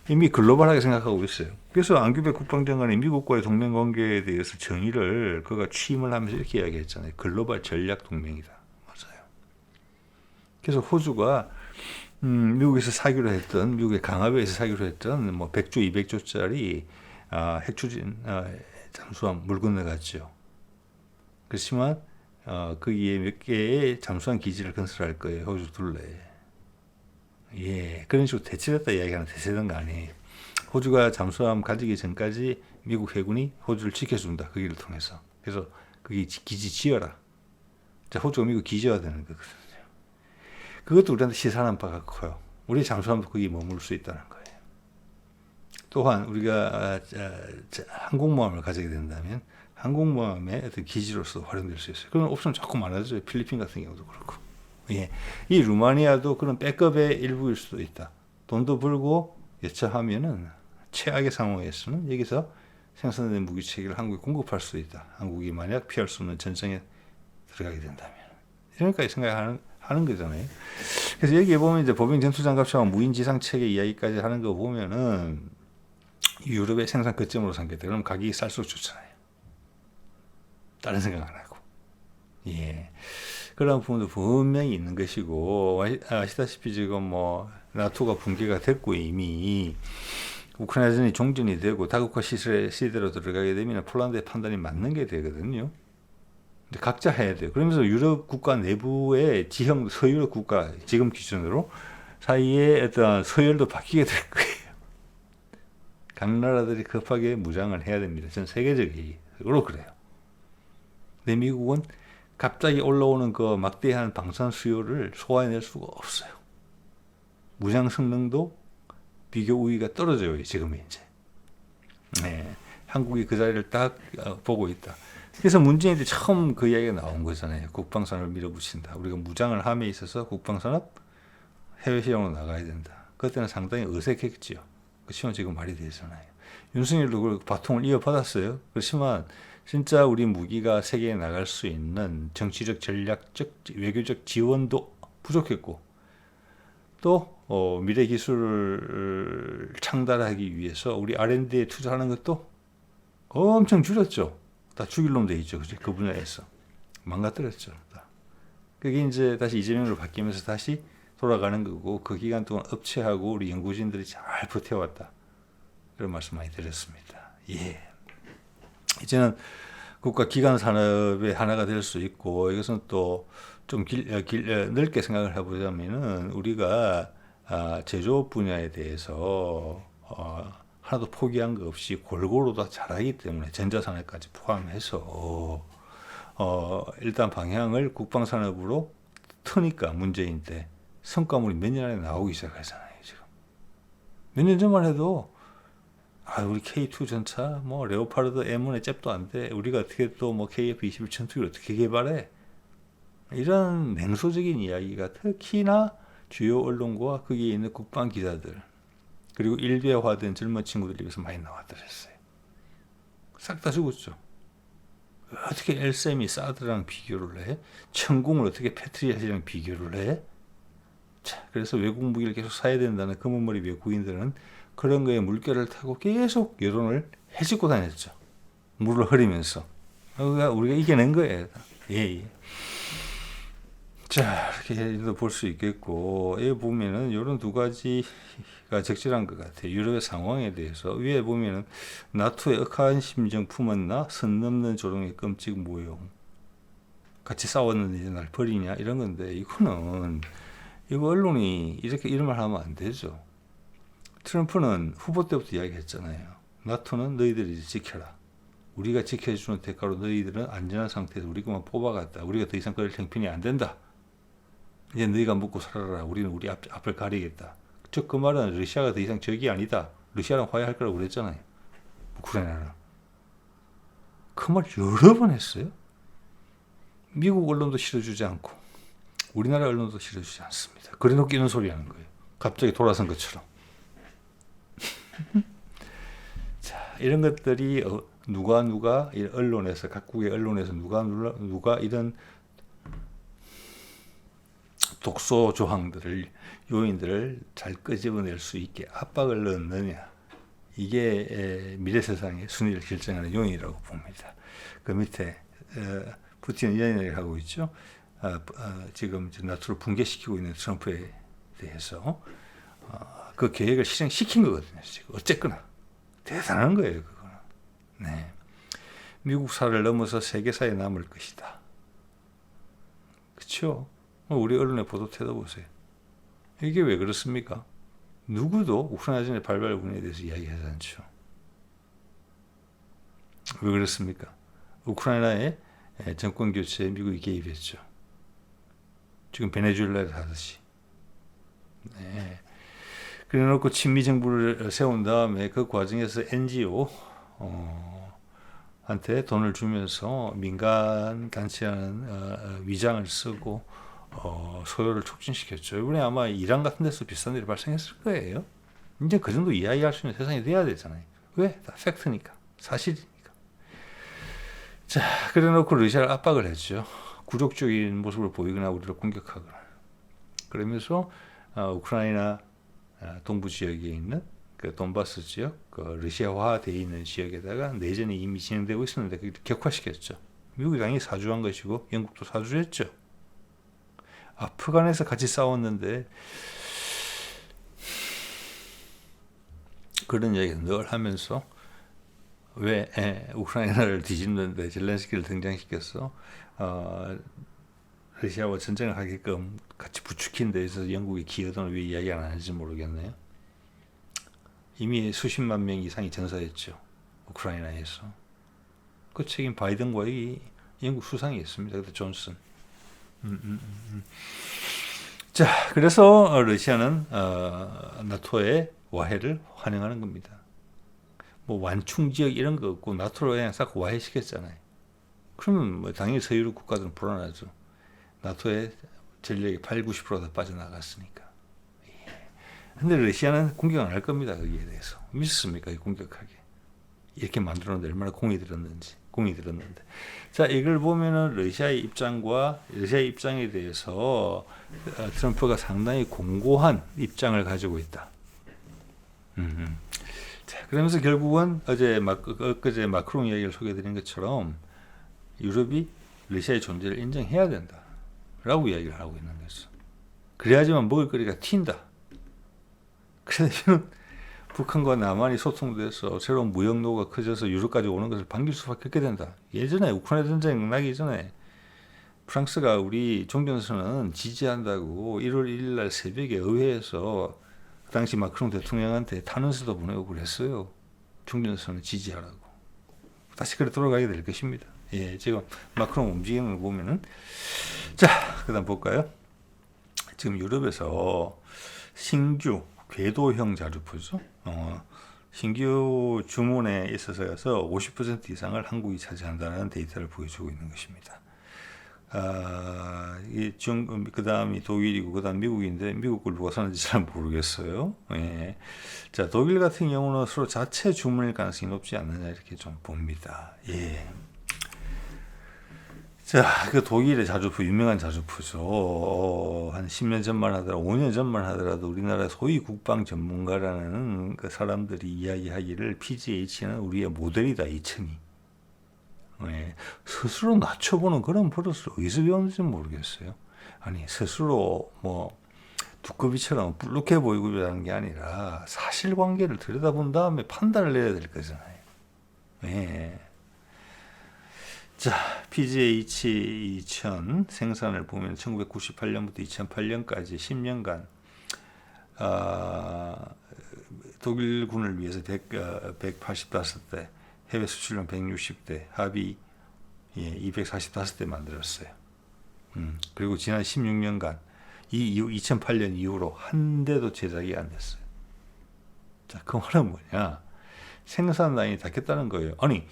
이미 글로벌하게 생각하고 있어요. 그래서 안규배 국방장관이 미국과의 동맹 관계에 대해서 정의를 그가 취임을 하면서 이렇게 이야기했잖아요. 글로벌 전략 동맹이다. 맞아요. 그래서 호주가 미국에서 사기로 했던, 미국의 강압에서 사기로 했던 뭐 100조, 200조짜리 핵추진 잠수함 물 건너갔죠. 그렇지만 거기에 몇 개의 잠수함 기지를 건설할 거예요. 호주 둘레에. 예, 그런 식으로 대체됐다 이야기하는 대체된 거 아니에요. 호주가 잠수함 가지기 전까지 미국 해군이 호주를 지켜준다. 그 길을 통해서. 그래서 거기 기지 지어라. 자, 호주가 미국 기지화되는 거거든요. 그것도 우리한테 시사하는 바가 커요. 우리 잠수함도 거기 머물 수 있다는 거예요. 또한 우리가 항공모함을 가지게 된다면 항공모함의 어떤 기지로서 활용될 수 있어요. 그런 옵션 자꾸 많아져요. 필리핀 같은 경우도 그렇고. 예. 이 루마니아도 그런 백업의 일부일 수도 있다. 돈도 벌고 여차하면은 최악의 상황에서는 여기서 생산된 무기 체계를 한국에 공급할 수 있다. 한국이 만약 피할 수 없는 전쟁에 들어가게 된다면. 이런까지 생각하는 거잖아요. 그래서 여기에 보면 이제 보병 전투장갑차와 무인 지상 체계 이야기까지 하는 거 보면은 유럽의 생산 거점으로 삼겠다. 그럼 가격이 쌀수록 좋잖아요. 다른 생각 안 하고. 예. 그런 부분도 분명히 있는 것이고, 아시다시피 지금 뭐, 나토가 붕괴가 됐고 이미, 우크라이나전이 종전이 되고, 다국화 시대로 들어가게 되면 폴란드의 판단이 맞는 게 되거든요. 근데 각자 해야 돼요. 그러면서 유럽 국가 내부의 지형, 서유럽 국가, 지금 기준으로 사이에 어떤 서열도 바뀌게 될 거예요. 각 나라들이 급하게 무장을 해야 됩니다. 전 세계적으로 그래요. 근데 미국은 갑자기 올라오는 그 막대한 방산 수요를 소화해낼 수가 없어요. 무장 성능도 비교 우위가 떨어져요. 지금 이제. 네, 한국이 그 자리를 딱 보고 있다. 그래서 문재인이 처음 그 이야기가 나온 거잖아요. 국방산업을 밀어붙인다. 우리가 무장을 함에 있어서 국방산업 해외 시장으로 나가야 된다. 그때는 상당히 어색했지요. 그렇지만 지금 말이 되잖아요. 윤석열도 그 바통을 이어받았어요. 그렇지만 진짜 우리 무기가 세계에 나갈 수 있는 정치적, 전략적, 외교적 지원도 부족했고 또 미래 기술을 창달하기 위해서 우리 R&D에 투자하는 것도 엄청 줄였죠. 다 죽일 놈 돼 있죠. 그치? 그 분야에서 망가뜨렸죠. 다. 그게 이제 다시 이재명으로 바뀌면서 다시 돌아가는 거고 그 기간 동안 업체하고 우리 연구진들이 잘 버텨왔다. 이런 말씀 많이 드렸습니다. 예. 이제는 국가 기관 산업의 하나가 될 수 있고 이것은 또 좀 넓게 생각을 해보자면은 우리가 제조업 분야에 대해서 하나도 포기한 거 없이 골고루 다 잘하기 때문에 전자산업까지 포함해서 일단 방향을 국방산업으로 트니까 문재인 때 성과물이 몇 년 안에 나오기 시작하잖아요. 지금 몇 년 전만 해도 우리 K2 전차, 뭐 레오파르드 M1의 잽도 안 돼. 우리가 어떻게 또 뭐 KF-21 전투기를 어떻게 개발해? 이런 냉소적인 이야기가 특히나 주요 언론과 거기에 있는 국방 기자들 그리고 일베화된 젊은 친구들 입에서 많이 나왔더랬어요. 싹 다 죽었죠. 어떻게 엘셈이 사드랑 비교를 해? 천궁을 어떻게 패트리엇이랑 비교를 해? 자, 그래서 외국 무기를 계속 사야 된다는 검은머리 외국인들은 그런 거에 물결을 타고 계속 여론을 해집고 다녔죠. 물을 흐리면서. 우리가 이겨낸 거예요. 예. 자, 이렇게 볼 수 있겠고, 여기 보면은 이런 두 가지가 적절한 것 같아요. 유럽의 상황에 대해서. 위에 보면은 나토의 억한 심정 품었나? 선 넘는 조롱의 끔찍 모형. 같이 싸웠는데 이제 날 버리냐? 이런 건데, 이거 언론이 이런 말 하면 안 되죠. 트럼프는 후보 때부터 이야기했잖아요. 나토는 너희들이 지켜라. 우리가 지켜주는 대가로 너희들은 안전한 상태에서 우리가만 뽑아갔다. 우리가 더 이상 그럴 형편이 안 된다. 이제 너희가 먹고 살아라. 우리는 우리 앞을 가리겠다. 즉 그 말은 러시아가 더 이상 적이 아니다. 러시아랑 화해할 거라고 그랬잖아요. 우크라이나랑. 그 말 여러 번 했어요. 미국 언론도 실어주지 않고 우리나라 언론도 실어주지 않습니다. 그래놓고 이런 소리 하는 거예요. 갑자기 돌아선 것처럼. 자, 이런 것들이 누가 언론에서 각국의 언론에서 누가 이런 독소 조항들을 요인들을 잘 끄집어낼 수 있게 압박을 넣느냐, 이게 미래 세상의 순위를 결정하는 요인이라고 봅니다. 그 밑에 푸틴은 이런 얘기를 하고 있죠. 지금 나토를 붕괴시키고 있는 트럼프에 대해서 그 계획을 실행시킨 거거든요. 지금 어쨌거나 대단한 거예요, 그거는. 네. 미국사를 넘어서 세계사에 남을 것이다. 그렇죠? 우리 언론의 보도 태도 보세요. 이게 왜 그렇습니까? 누구도 우크라이나전의 발발군에 대해서 이야기하지 않죠. 왜 그렇습니까? 우크라이나의 정권 교체에 미국이 개입했죠. 지금 베네수엘라에 하듯이. 네. 그래놓고 친미 정부를 세운 다음에 그 과정에서 NGO 한테 돈을 주면서 민간 단체라는 위장을 쓰고 소요를 촉진시켰죠. 이번에 아마 이란 같은 데서 비슷한 일이 발생했을 거예요. 이제 그 정도 이야기할 수 있는 세상이 돼야 되잖아요. 왜? 다 팩트니까. 사실이니까. 자, 그래 놓고 러시아를 압박을 했죠. 굴욕적인 모습을 보이거나 우리를 공격하거나. 그러면서 우크라이나 동부 지역에 있는 그 돈바스 지역, 그 러시아화되어 있는 지역에다가 내전이 이미 진행되고 있었는데 그걸 격화시켰죠. 미국이 당연히 사주한 것이고 영국도 사주했죠. 아프간에서 같이 싸웠는데 그런 얘기를 늘 하면서 왜 우크라이나를 뒤집는데 젤렌스키를 등장시켰어? 러시아와 전쟁을 하게끔 같이 부추긴 데 있어서 영국이 기여도는 왜 이야기 안 하는지 모르겠네요. 이미 수십만 명 이상이 전사했죠. 우크라이나에서. 그 책임 바이든과 이 영국 수상이 있습니다. 그때 존슨. 자, 그래서 러시아는 나토의 와해를 환영하는 겁니다. 뭐 완충 지역 이런 거 없고 나토를 그냥 싹 와해시켰잖아요. 그러면 뭐 당연히 서유럽 국가들은 불안하죠. 나토의 전력이 80~90%다 빠져나갔으니까. 근데 러시아는 공격 안 할 겁니다. 거기에 대해서. 믿습니까? 공격하게. 이렇게 만들었는데 얼마나 공이 들었는데. 자, 이걸 보면은 러시아의 입장에 대해서 트럼프가 상당히 공고한 입장을 가지고 있다. 자, 그러면서 결국은 엊그제 마크롱 이야기를 소개해드린 것처럼 유럽이 러시아의 존재를 인정해야 된다. 라고 이야기를 하고 있는 거죠. 그래야지만 먹을거리가 튄다. 그러면 북한과 남한이 소통돼서 새로운 무역로가 커져서 유럽까지 오는 것을 반길 수밖에 없게 된다. 예전에 우크라이나 전쟁 나기 전에 프랑스가 우리 종전선언 지지한다고 1월 1일 날 새벽에 의회에서 당시 마크롱 대통령한테 탄원서도 보내고 그랬어요. 종전선언 지지하라고. 다시 그래 돌아가게 될 것입니다. 예, 지금 마크롱 움직이는 걸 보면은. 자, 그 다음 볼까요? 지금 유럽에서 신규 궤도형 자주포죠. 신규 주문에 있어서 50% 이상을 한국이 차지한다는 데이터를 보여주고 있는 것입니다. 그 다음이 독일이고, 그 다음 미국인데, 미국 걸 누가 사는지 잘 모르겠어요. 예. 자, 독일 같은 경우는 서로 자체 주문일 가능성이 높지 않느냐, 이렇게 좀 봅니다. 예. 자, 그 독일의 자주포, 유명한 자주포죠. 한 10년 전만 하더라도, 5년 전만 하더라도 우리나라 소위 국방 전문가라는 그 사람들이 이야기하기를 PGH는 우리의 모델이다, 2000이. 예, 스스로 낮춰보는 그런 버릇을 어디서 배웠는지 모르겠어요. 아니, 스스로 뭐 두꺼비처럼 뿔룩해 보이고 하는 게 아니라 사실관계를 들여다본 다음에 판단을 내야 될 거잖아요. 예. 자, PGH 2000 생산을 보면 1998년부터 2008년까지 10년간 독일군을 위해서 185대, 해외 수출량 160대, 합의 245대 만들었어요. 그리고 지난 16년간 이 이후 2008년 이후로 한 대도 제작이 안 됐어요. 자, 그 말은 뭐냐? 생산 라인이 닫혔다는 거예요. 아니,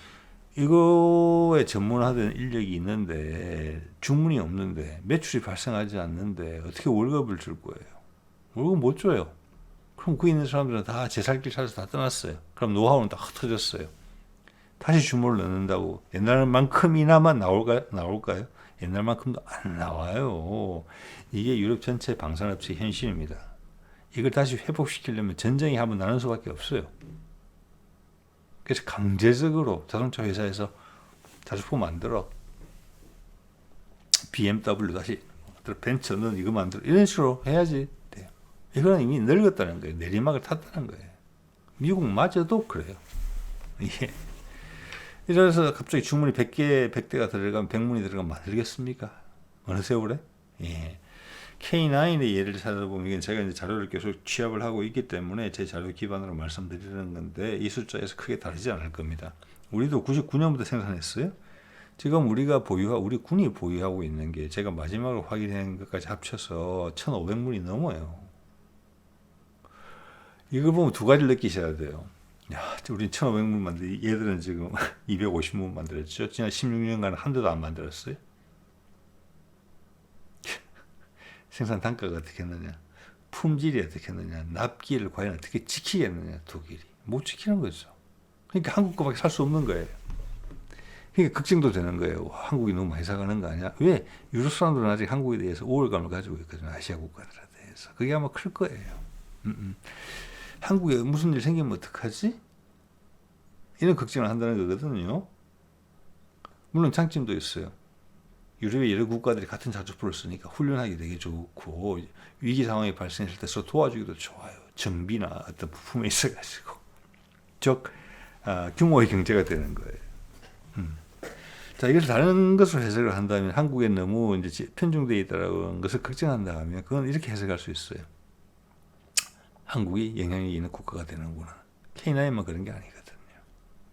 이거에 전문화된 인력이 있는데 주문이 없는데 매출이 발생하지 않는데 어떻게 월급을 줄 거예요? 월급 못 줘요. 그럼 그 있는 사람들은 다 제 살 길 찾아서 다 떠났어요. 그럼 노하우는 다 흩어졌어요. 다시 주문을 넣는다고 옛날만큼이나만 나올까요? 옛날만큼도 안 나와요. 이게 유럽 전체 방산업체 현실입니다. 이걸 다시 회복시키려면 전쟁이 한번 나는 수밖에 없어요. 그래서 강제적으로 자동차 회사에서 자주포 만들어, BMW 다시 벤츠는 이거 만들어, 이런 식으로 해야지 돼요. 이거는 이미 늙었다는 거예요. 내리막을 탔다는 거예요. 미국마저도 그래요. 예. 이래서 갑자기 주문이 100대가 들어가면 100문이 들어가면 만들겠습니까? 어느 세월에? 예. K9의 예를 찾아보면 이건 제가 이제 자료를 계속 취합을 하고 있기 때문에 제 자료 기반으로 말씀드리는 건데 이 숫자에서 크게 다르지 않을 겁니다. 우리도 99년부터 생산했어요. 지금 우리 군이 보유하고 있는 게 제가 마지막으로 확인한 것까지 합쳐서 1,500문이 넘어요. 이걸 보면 두 가지를 느끼셔야 돼요. 야, 우린 1,500문 만들지, 얘들은 지금 250문 만들었죠. 지난 16년간 한 대도 안 만들었어요. 생산 단가가 어떻게 했느냐, 품질이 어떻게 했느냐, 납기를 과연 어떻게 지키겠느냐, 독일이 못 지키는 거죠. 그러니까 한국 거밖에 살 수 없는 거예요. 그러니까 걱정도 되는 거예요. 한국이 너무 많이 사가는 거 아니야? 왜? 유럽 사람들은 아직 한국에 대해서 우월감을 가지고 있거든요. 아시아 국가들에 대해서. 그게 아마 클 거예요. 한국에 무슨 일 생기면 어떡하지? 이런 걱정을 한다는 거거든요. 물론 장점도 있어요. 유럽의 여러 국가들이 같은 자주포를 쓰니까 훈련하기 되게 좋고 위기 상황이 발생했을 때 서로 도와주기도 좋아요. 정비나 어떤 부품에 있어가지고 규모의 경제가 되는 거예요. 자, 이걸 다른 것으로 해석을 한다면 한국에 너무 이제 편중되어 있다는 것을 걱정한다면 그건 이렇게 해석할 수 있어요. 한국이 영향력이 있는 국가가 되는구나. K9만 그런 게 아니거든요.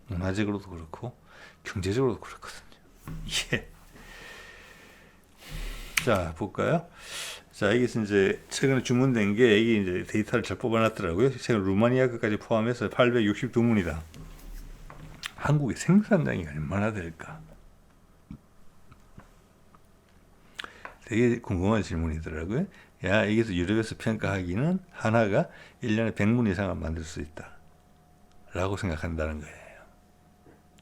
문화적으로도 그렇고 경제적으로도 그렇거든요. 예. 자, 볼까요? 자, 여기서 이제 최근에 주문된 게 이게 이제 데이터를 잘 뽑아놨더라고요. 최근 루마니아 것까지 포함해서 862문이다. 한국의 생산량이 얼마나 될까? 되게 궁금한 질문이더라고요. 야, 여기서 유럽에서 평가하기는 하나가 1년에 100문 이상을 만들 수 있다 라고 생각한다는 거예요.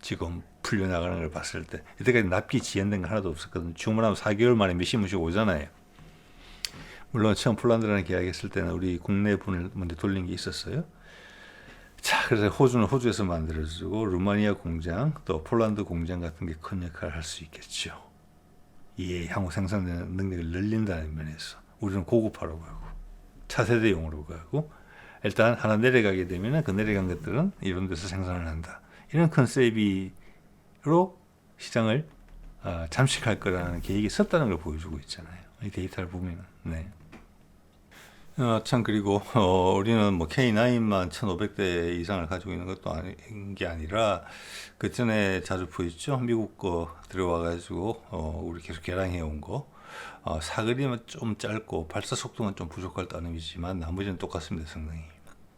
지금 풀려나가는 걸 봤을 때 이때까지 납기 지연된 거 하나도 없었거든요. 주문하면 4개월 만에 몇십 문씩 오잖아요. 물론 처음 폴란드라는 계약했을 때는 우리 국내 분을 먼저 돌린 게 있었어요. 자, 그래서 호주는 호주에서 만들어주고 루마니아 공장 또 폴란드 공장 같은 게 큰 역할을 할 수 있겠죠. 이에 향후 생산되는 능력을 늘린다는 면에서 우리는 고급화로 가고 차세대용으로 가고 일단 하나 내려가게 되면 그 내려간 것들은 이런 데서 생산을 한다. 이런 컨셉으로 시장을 잠식할 거라는 계획이 섰다는 걸 보여주고 있잖아요. 이 데이터를 보면은. 네. 참 그리고 우리는 뭐 K9만 1,500대 이상을 가지고 있는 것도 아닌 게 아니라 그 전에 자주포 있죠. 미국 거 들어와가지고 우리 계속 개량해 온 거. 사거리는 좀 짧고 발사 속도는 좀 부족할 따름이지만 나머지는 똑같습니다. 성능이.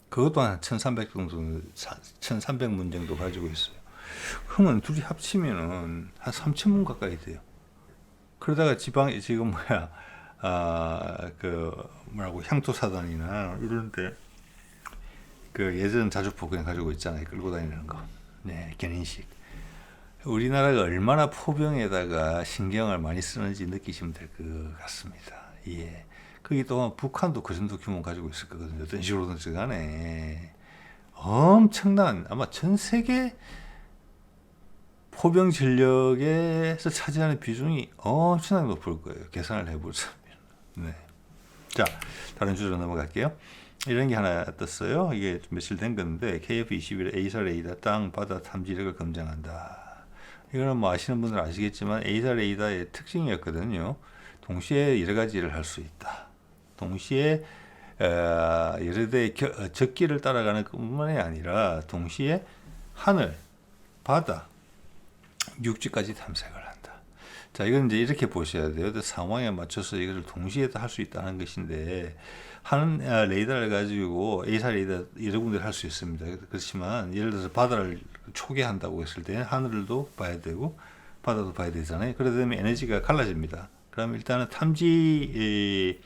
그것도 한 1,300 정도, 1,300문 정도 가지고 있어요. 그러면 둘이 합치면은 한 3,000문 가까이 돼요. 그러다가 지금 향토사단이나 이런데 그 예전 자주포 그냥 가지고 있잖아요. 끌고 다니는 거. 네, 견인식. 우리나라가 얼마나 포병에다가 신경을 많이 쓰는지 느끼시면 될 것 같습니다. 예. 거기 또 북한도 그 정도 규모 가지고 있을 거거든요. 어떤 식으로든지 간에 엄청난 아마 전 세계 포병 전력에서 차지하는 비중이 엄청나게 높을 거예요. 계산을 해보자면. 네. 자, 다른 주제로 넘어갈게요. 이런 게 하나 떴어요. 이게 며칠 된 건데 KF-21 에이사 레이더 땅, 바다 탐지력을 검증한다. 이거는 뭐 아시는 분들은 아시겠지만 에이사 레이더의 특징이었거든요. 동시에 여러 가지 일을 할 수 있다. 동시에 여러 대의 적기를 따라가는 것뿐만이 아니라 동시에 하늘, 바다, 육지까지 탐색을 한다. 자, 이건 이제 이렇게 보셔야 돼요. 상황에 맞춰서 이것을 동시에 할 수 있다는 것인데, 하는 레이더를 가지고 A사 레이더 여러 군데를 할 수 있습니다. 그렇지만 예를 들어서 바다를 초계한다고 했을 때 하늘도 봐야 되고 바다도 봐야 되잖아요. 그러다 보면 에너지가 갈라집니다. 그럼 일단은 탐지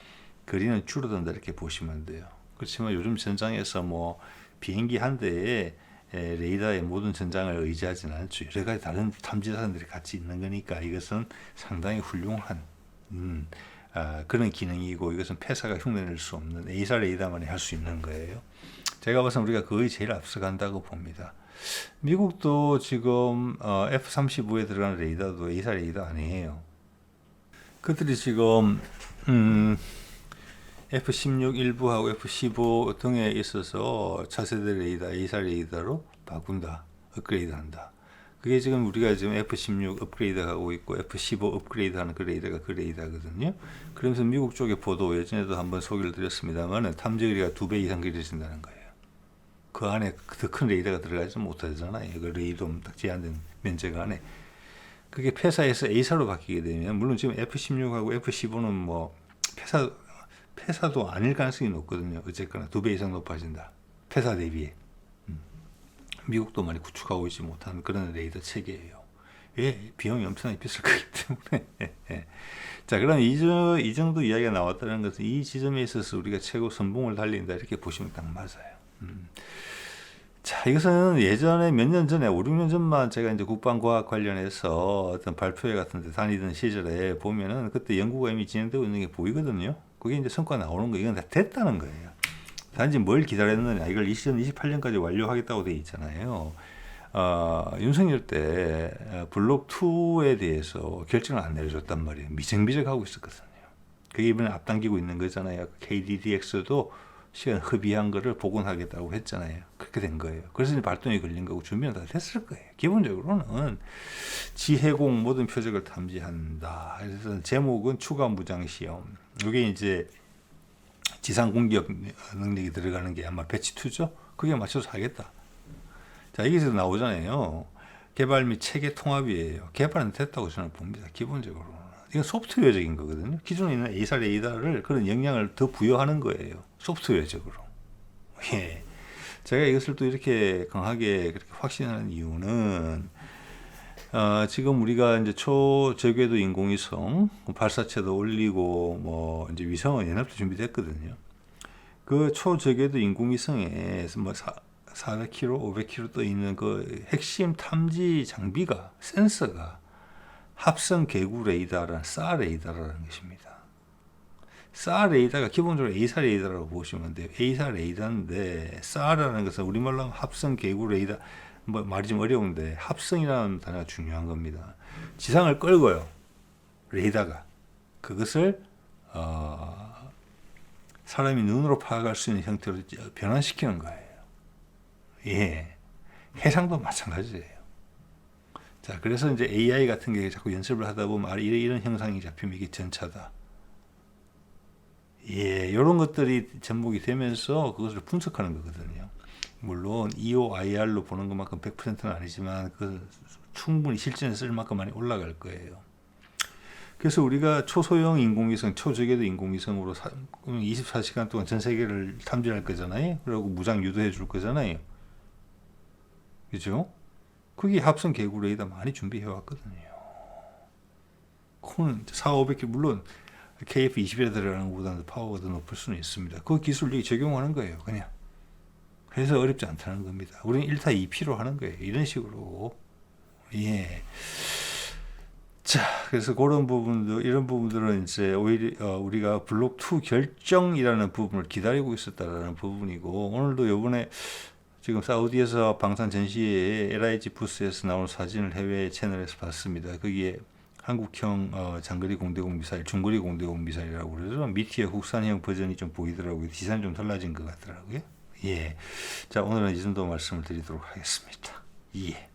거리는 줄어든다 이렇게 보시면 돼요. 그렇지만 요즘 전장에서 뭐 비행기 한 대에 레이더의 모든 전장을 의지하지는 않죠. 여러 가지 다른 탐지사들이 같이 있는 거니까 이것은 상당히 훌륭한 그런 기능이고, 이것은 폐사가 흉내낼 수 없는 A사 레이더만이 할 수 있는 거예요. 제가 봐서는 우리가 거의 제일 앞서간다고 봅니다. 미국도 지금 F-35에 들어가는 레이더도 A사 레이더 아니에요. 그들이 지금 F-16 일부하고 F-15 등에 있어서 차세대 레이더 A사 레이더로 바꾼다, 업그레이드한다. 그게 지금 우리가 지금 F-16 업그레이드 하고 있고 F-15 업그레이드 하는 그 레이더가 그 레이더거든요. 그러면서 미국 쪽의 보도, 예전에도 한번 소개를 드렸습니다만 탐지거리가 2배 이상 길어진다는 거예요. 그 안에 더 큰 레이더가 들어가지 못하잖아요. 그 레이더 딱 제한된 면적 안에. 그게 폐사에서 A사로 바뀌게 되면, 물론 지금 F-16하고 F-15는 뭐 폐사도 아닐 가능성이 높거든요. 어쨌거나 2배 이상 높아진다. 폐사 대비에. 미국도 많이 구축하고 있지 못한 그런 레이더 체계예요. 왜? 비용이 엄청나게 비쌀 거기 때문에. 자, 그럼 이 정도 이야기가 나왔다는 것은 이 지점에 있어서 우리가 최고 선봉을 달린다 이렇게 보시면 딱 맞아요. 자, 이것은 예전에 몇 년 전에 5, 6년 전만 제가 이제 국방과학 관련해서 어떤 발표회 같은 데 다니던 시절에 보면은 그때 연구가 이미 진행되고 있는 게 보이거든요. 그게 이제 성과 나오는 거, 이건 다 됐다는 거예요. 단지 뭘 기다렸느냐, 이걸 2028년까지 완료하겠다고 돼 있잖아요. 윤석열 때 블록 2에 대해서 결정을 안 내려줬단 말이에요. 미적미적하고 있었거든요. 그게 이번에 앞당기고 있는 거잖아요. KDDX도 시간 허비한 거를 복원하겠다고 했잖아요. 그렇게 된 거예요. 그래서 이제 발동이 걸린 거고 준비는 다 됐을 거예요. 기본적으로는 지해공 모든 표적을 탐지한다. 그래서 제목은 추가 무장 시험. 이게 이제 지상 공격 능력이 들어가는 게 아마 배치 2죠. 그게 맞춰서 하겠다. 자, 여기서 나오잖아요. 개발 및 체계 통합이에요. 개발은 됐다고 저는 봅니다. 기본적으로. 이건 소프트웨어적인 거거든요. 기존에 있는 A사 레이더를 그런 영향을 더 부여하는 거예요. 소프트웨어적으로. 예. 제가 이것을 또 이렇게 강하게 그렇게 확신하는 이유는 지금 우리가 이제 초저궤도 인공위성 발사체도 올리고 뭐 이제 위성은 옛날부터 준비됐거든요. 그 초저궤도 인공위성에 뭐 400km, 500km 떠 있는 그 핵심 탐지 장비가, 센서가 합성 개구 레이더라는 SAR 레이더라는 것입니다. SAR 레이더가 기본적으로 A사 레이더라고 보시면 돼요. A사 레이더인데 SAR라는 것은 우리말로 하면 합성 개구 레이더, 뭐 말이 좀 어려운데 합성이라는 단어가 중요한 겁니다. 지상을 끌고요, 레이더가 그것을 사람이 눈으로 파악할 수 있는 형태로 변환시키는 거예요. 예, 해상도 마찬가지예요. 자, 그래서 이제 AI 같은 게 자꾸 연습을 하다 보면 이런 형상이 잡히면 이게 전차다. 예, 이런 것들이 접목이 되면서 그것을 분석하는 거거든요. 물론 EOIR로 보는 것만큼 100%는 아니지만 그 충분히 실전에 쓸 만큼 많이 올라갈 거예요. 그래서 우리가 초소형 인공위성, 초저궤도 인공위성으로 24시간 동안 전 세계를 탐지할 거잖아요. 그리고 무장 유도해 줄 거잖아요. 그죠? 그게 합성 개구 레이더 많이 준비해 왔거든요. 그건 400, 500km, 물론 KF-21에 들어가는 것보다는 파워가 더 높을 수는 있습니다. 그 기술력이 적용하는 거예요, 그냥. 그래서 어렵지 않다는 겁니다. 우리는 1타 2피로 하는 거예요. 이런 식으로. 예. 자, 그래서 그런 부분들, 이런 부분들은 이제 오히려 우리가 블록 2 결정이라는 부분을 기다리고 있었다라는 부분이고, 오늘도 요번에 지금 사우디에서 방산 전시회에 LIG 부스에서 나온 사진을 해외 채널에서 봤습니다. 거기에 한국형 장거리 공대공 미사일, 중거리 공대공 미사일이라고 그러죠. 미티어 국산형 버전이 좀 보이더라고요. 디자인 좀 달라진 것 같더라고요. 예. 자, 오늘은 이 정도 말씀을 드리도록 하겠습니다. 예.